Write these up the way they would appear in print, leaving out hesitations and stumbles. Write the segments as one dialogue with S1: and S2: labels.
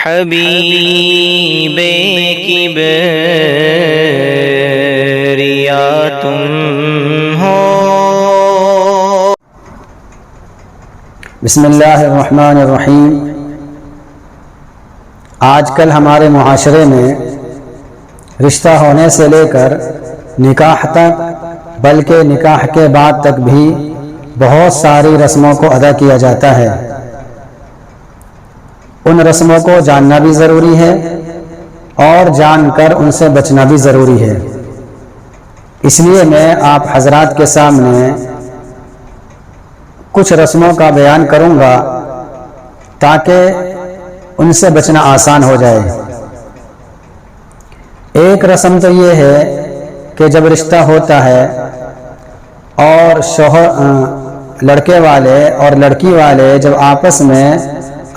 S1: حبیب کبریا تم ہو۔
S2: بسم اللہ الرحمن الرحیم۔ آج کل ہمارے معاشرے میں رشتہ ہونے سے لے کر نکاح تک، بلکہ نکاح کے بعد تک بھی بہت ساری رسموں کو ادا کیا جاتا ہے۔ ان رسموں کو جاننا بھی ضروری ہے اور جان کر ان سے بچنا بھی ضروری ہے۔ اس لیے میں آپ حضرات کے سامنے کچھ رسموں کا بیان کروں گا تاکہ ان سے بچنا آسان ہو جائے۔ ایک رسم تو یہ ہے کہ جب رشتہ ہوتا ہے اور لڑکے والے اور لڑکی والے جب آپس میں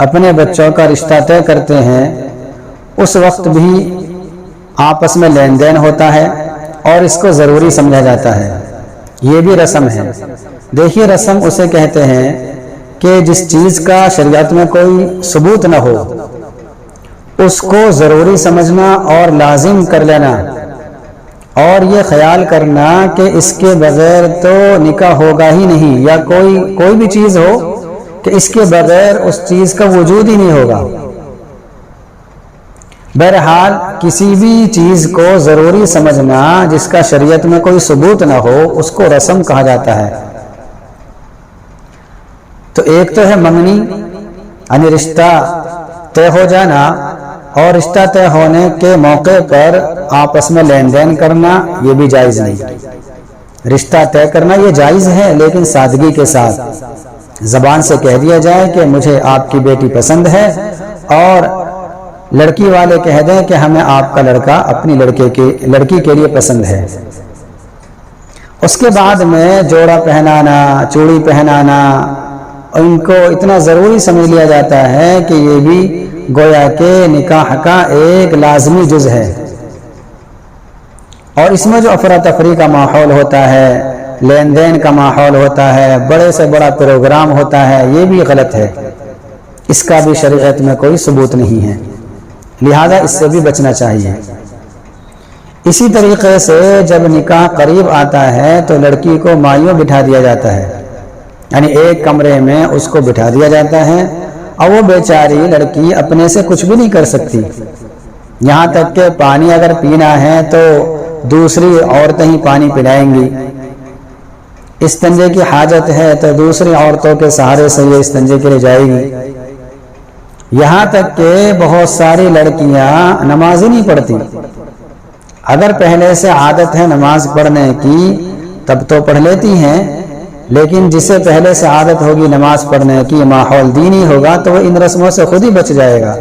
S2: اپنے بچوں کا رشتہ طے کرتے ہیں، اس وقت بھی آپس میں لین دین ہوتا ہے اور اس کو ضروری سمجھا جاتا ہے۔ یہ بھی رسم ہے۔ دیکھیے، رسم اسے کہتے ہیں کہ جس چیز کا شریعت میں کوئی ثبوت نہ ہو اس کو ضروری سمجھنا اور لازم کر لینا، اور یہ خیال کرنا کہ اس کے بغیر تو نکاح ہوگا ہی نہیں، یا کوئی بھی چیز ہو کہ اس کے بغیر اس چیز کا وجود ہی نہیں ہوگا۔ بہرحال کسی بھی چیز کو ضروری سمجھنا جس کا شریعت میں کوئی ثبوت نہ ہو اس کو رسم کہا جاتا ہے۔ تو ایک تو ہے منگنی، یعنی رشتہ طے ہو جانا، اور رشتہ طے ہونے کے موقع پر آپس میں لین دین کرنا، یہ بھی جائز نہیں۔ رشتہ طے کرنا یہ جائز ہے، لیکن سادگی کے ساتھ زبان سے کہہ دیا جائے کہ مجھے آپ کی بیٹی پسند ہے، اور لڑکی والے کہہ دیں کہ ہمیں آپ کا لڑکا اپنی لڑکی کے لیے پسند ہے۔ اس کے بعد میں جوڑا پہنانا، چوڑی پہنانا، ان کو اتنا ضروری سمجھ لیا جاتا ہے کہ یہ بھی گویا کہ نکاح کا ایک لازمی جز ہے۔ اور اس میں جو افراتفری کا ماحول ہوتا ہے، لین دین کا ماحول ہوتا ہے، بڑے سے بڑا پروگرام ہوتا ہے، یہ بھی غلط ہے۔ اس کا بھی شریعت میں کوئی ثبوت نہیں ہے، لہذا اس سے بھی بچنا چاہیے۔ اسی طریقے سے جب نکاح قریب آتا ہے تو لڑکی کو مائیوں بٹھا دیا جاتا ہے، یعنی ایک کمرے میں اس کو بٹھا دیا جاتا ہے، اور وہ بیچاری لڑکی اپنے سے کچھ بھی نہیں کر سکتی۔ یہاں تک کہ پانی اگر پینا ہے تو دوسری عورتیں ہی پانی پلائیں گی، استنجے کی حاجت ہے تو دوسری عورتوں کے سہارے سے یہ استنجے کے لیے جائے گی۔ یہاں تک کہ بہت ساری لڑکیاں نماز ہی نہیں پڑھتی۔ اگر پہلے سے عادت ہے نماز پڑھنے کی تب تو پڑھ لیتی ہیں، لیکن جسے پہلے سے عادت ہوگی نماز پڑھنے کی، ماحول دینی ہوگا، تو وہ ان رسموں سے خود ہی بچ جائے گا۔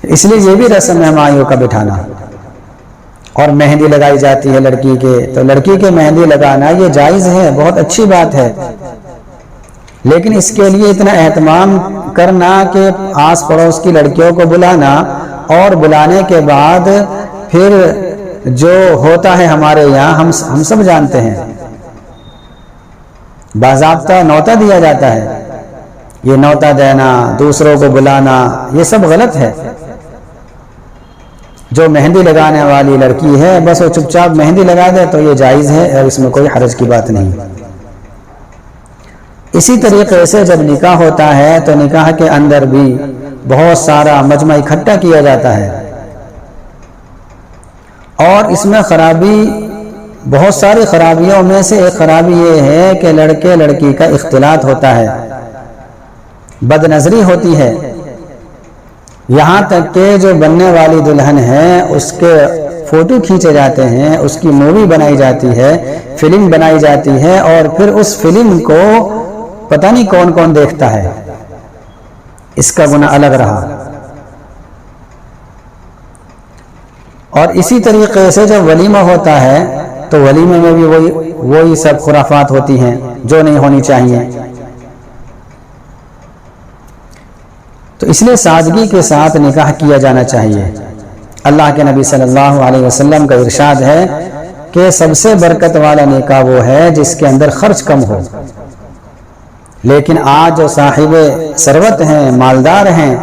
S2: اس لیے یہ بھی رسم ہے مائیوں کا بٹھانا۔ اور مہندی لگائی جاتی ہے لڑکی کے، تو لڑکی کے مہندی لگانا یہ جائز ہے، بہت اچھی بات ہے، لیکن اس کے لیے اتنا اہتمام کرنا کہ آس پڑوس کی لڑکیوں کو بلانا، اور بلانے کے بعد پھر جو ہوتا ہے ہمارے یہاں ہم سب جانتے ہیں، باضابطہ نوتا دیا جاتا ہے۔ یہ نوتا دینا، دوسروں کو بلانا، یہ سب غلط ہے۔ جو مہندی لگانے والی لڑکی ہے بس وہ چپ چاپ مہندی لگا دے تو یہ جائز ہے، اور اس میں کوئی حرج کی بات نہیں۔ اسی طریقے سے جب نکاح ہوتا ہے تو نکاح کے اندر بھی بہت سارا مجمع اکٹھا کیا جاتا ہے، اور اس میں بہت ساری خرابیوں میں سے ایک خرابی یہ ہے کہ لڑکے لڑکی کا اختلاط ہوتا ہے، بد نظری ہوتی ہے۔ یہاں تک کہ جو بننے والی دلہن ہے اس کے فوٹو کھینچے جاتے ہیں، اس کی مووی بنائی جاتی ہے، فلم بنائی جاتی ہے، اور پھر اس فلم کو پتہ نہیں کون کون دیکھتا ہے۔ اس کا گناہ الگ رہا۔ اور اسی طریقے سے جب ولیمہ ہوتا ہے تو ولیمے میں بھی وہی سب خرافات ہوتی ہیں جو نہیں ہونی چاہیے۔ تو اس لیے سادگی کے ساتھ نکاح کیا جانا چاہیے۔ اللہ کے نبی صلی اللہ علیہ وسلم کا ارشاد ہے کہ سب سے برکت والا نکاح وہ ہے جس کے اندر خرچ کم ہو، لیکن آج جو صاحب ثروت ہیں، مالدار ہیں،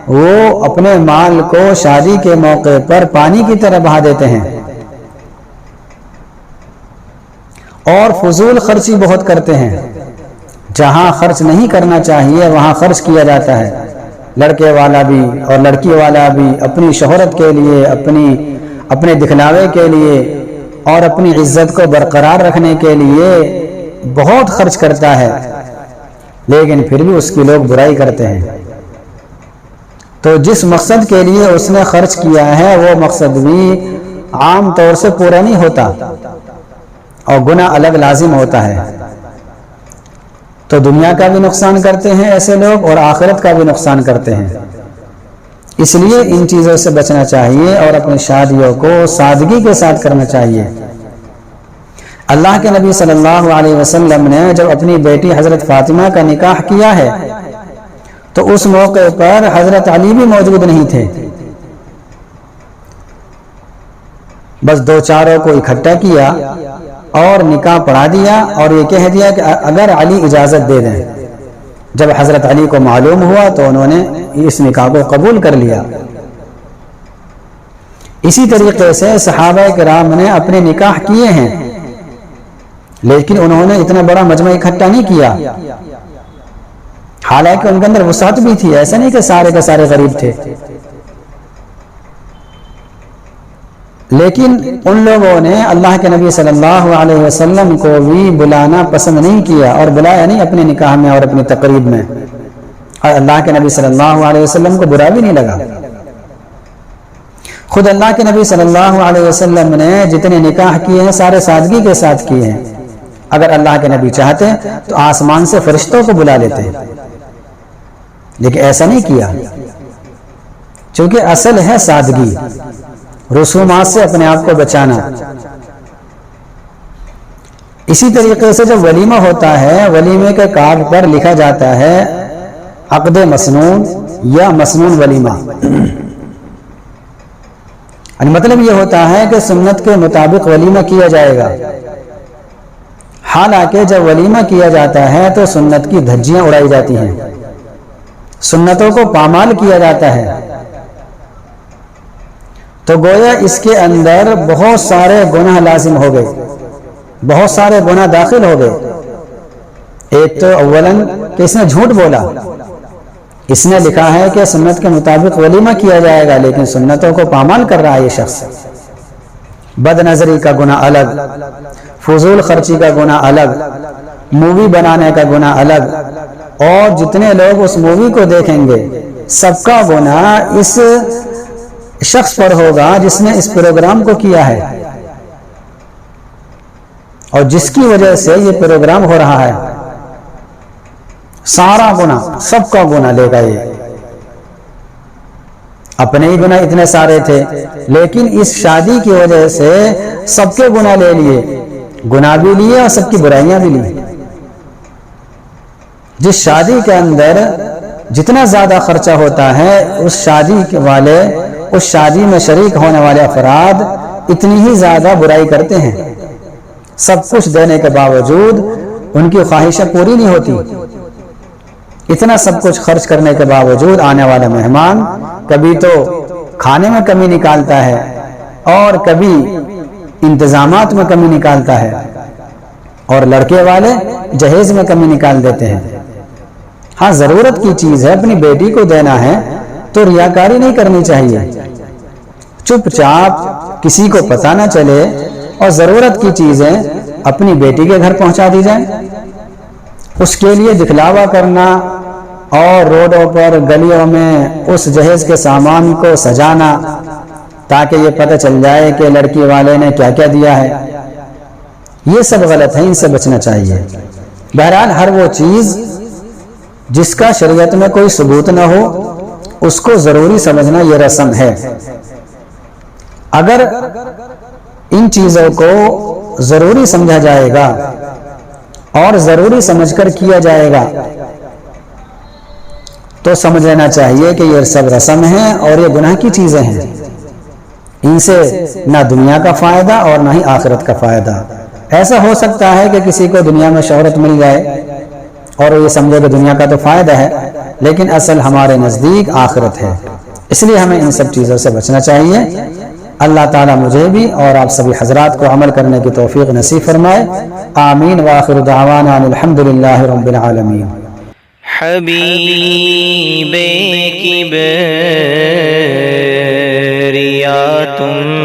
S2: وہ اپنے مال کو شادی کے موقع پر پانی کی طرح بہا دیتے ہیں اور فضول خرچی بہت کرتے ہیں۔ جہاں خرچ نہیں کرنا چاہیے وہاں خرچ کیا جاتا ہے۔ لڑکے والا بھی اور لڑکی والا بھی اپنی شہرت کے لیے، اپنے دکھلاوے کے لیے اور اپنی عزت کو برقرار رکھنے کے لیے بہت خرچ کرتا ہے، لیکن پھر بھی اس کی لوگ برائی کرتے ہیں۔ تو جس مقصد کے لیے اس نے خرچ کیا ہے وہ مقصد بھی عام طور سے پورا نہیں ہوتا اور گناہ الگ لازم ہوتا ہے۔ تو دنیا کا بھی نقصان کرتے ہیں ایسے لوگ اور آخرت کا بھی نقصان کرتے ہیں۔ اس لیے ان چیزوں سے بچنا چاہیے اور اپنی شادیوں کو سادگی کے ساتھ کرنا چاہیے۔ اللہ کے نبی صلی اللہ علیہ وسلم نے جب اپنی بیٹی حضرت فاطمہ کا نکاح کیا ہے تو اس موقع پر حضرت علی بھی موجود نہیں تھے، بس دو چاروں کو اکٹھا کیا اور نکاح پڑھا دیا اور یہ کہہ دیا کہ اگر علی اجازت دے دیں۔ جب حضرت علی کو معلوم ہوا تو انہوں نے اس نکاح کو قبول کر لیا۔ اسی طریقے سے صحابہ کرام نے اپنے نکاح کیے ہیں، لیکن انہوں نے اتنا بڑا مجمع اکٹھا نہیں کیا، حالانکہ ان کے اندر وسعت بھی تھی، ایسا نہیں کہ سارے کے سارے غریب تھے، لیکن ان لوگوں نے اللہ کے نبی صلی اللہ علیہ وسلم کو بھی بلانا پسند نہیں کیا اور بلایا نہیں اپنے نکاح میں اور اپنی تقریب میں، اور اللہ کے نبی صلی اللہ علیہ وسلم کو برا بھی نہیں لگا۔ خود اللہ کے نبی صلی اللہ علیہ وسلم نے جتنے نکاح کیے ہیں سارے سادگی کے ساتھ کیے ہیں۔ اگر اللہ کے نبی چاہتے تو آسمان سے فرشتوں کو بلا لیتے، لیکن ایسا نہیں کیا، چونکہ اصل ہے سادگی، رسومات سے اپنے آپ کو بچانا۔ اسی طریقے سے جب ولیمہ ہوتا ہے، ولیمے کے کارڈ پر لکھا جاتا ہے عقد مسنون یا مسنون ولیمہ، مطلب یہ ہوتا ہے کہ سنت کے مطابق ولیمہ کیا جائے گا۔ حالانکہ جب ولیمہ کیا جاتا ہے تو سنت کی دھجیاں اڑائی جاتی ہیں، سنتوں کو پامال کیا جاتا ہے، تو گویا اس کے اندر بہت سارے گناہ لازم ہو گئے، بہت سارے گناہ داخل ہو گئے۔ ایک تو اولاً کہ اس نے جھوٹ بولا، اس نے لکھا ہے کہ سنت کے مطابق ولیمہ کیا جائے گا لیکن سنتوں کو پامال کر رہا ہے یہ شخص۔ بد نظری کا گناہ الگ، فضول خرچی کا گناہ الگ، مووی بنانے کا گناہ الگ، اور جتنے لوگ اس مووی کو دیکھیں گے سب کا گناہ اس شخص پر ہوگا جس نے اس پروگرام کو کیا ہے اور جس کی وجہ سے یہ پروگرام ہو رہا ہے۔ سارا گناہ، سب کا گناہ لے گا یہ۔ اپنے ہی گناہ اتنے سارے تھے لیکن اس شادی کی وجہ سے سب کے گناہ لے لیے، گناہ بھی لیے اور سب کی برائیاں بھی لی۔ جس شادی کے اندر جتنا زیادہ خرچہ ہوتا ہے اس شادی میں شریک ہونے والے افراد اتنی ہی زیادہ برائی کرتے ہیں۔ سب کچھ دینے کے باوجود ان کی خواہشیں پوری نہیں ہوتی۔ اتنا سب کچھ خرچ کرنے کے باوجود آنے والا مہمان کبھی تو کھانے میں کمی نکالتا ہے اور کبھی انتظامات میں کمی نکالتا ہے، اور لڑکے والے جہیز میں کمی نکال دیتے ہیں۔ ہاں ضرورت کی چیز ہے، اپنی بیٹی کو دینا ہے تو ریاکاری نہیں کرنی چاہیے، چپ چاپ کسی کو پتہ نہ چلے اور ضرورت کی چیزیں اپنی بیٹی کے گھر پہنچا دی جائیں۔ اس کے لیے دکھلاوا کرنا اور روڈوں پر گلیوں میں اس جہیز کے سامان کو سجانا تاکہ یہ پتہ چل جائے کہ لڑکی والے نے کیا کیا دیا ہے، یہ سب غلط ہے، ان سے بچنا چاہیے۔ بہرحال ہر وہ چیز جس کا شریعت میں کوئی ثبوت نہ ہو اس کو ضروری سمجھنا یہ رسم ہے۔ اگر ان چیزوں کو ضروری سمجھا جائے گا اور ضروری سمجھ کر کیا جائے گا تو سمجھ لینا چاہیے کہ یہ سب رسم ہیں اور یہ گناہ کی چیزیں ہیں، ان سے نہ دنیا کا فائدہ اور نہ ہی آخرت کا فائدہ۔ ایسا ہو سکتا ہے کہ کسی کو دنیا میں شہرت مل جائے اور وہ یہ سمجھے کہ دنیا کا تو فائدہ ہے، لیکن اصل ہمارے نزدیک آخرت ہے۔ اس لیے ہمیں ان سب چیزوں سے بچنا چاہیے۔ اللہ تعالیٰ مجھے بھی اور آپ سبھی حضرات کو عمل کرنے کی توفیق نصیب فرمائے۔ آمین وآخر دعوانا الحمدللہ رب العالمین۔
S1: حبیب کبریا تم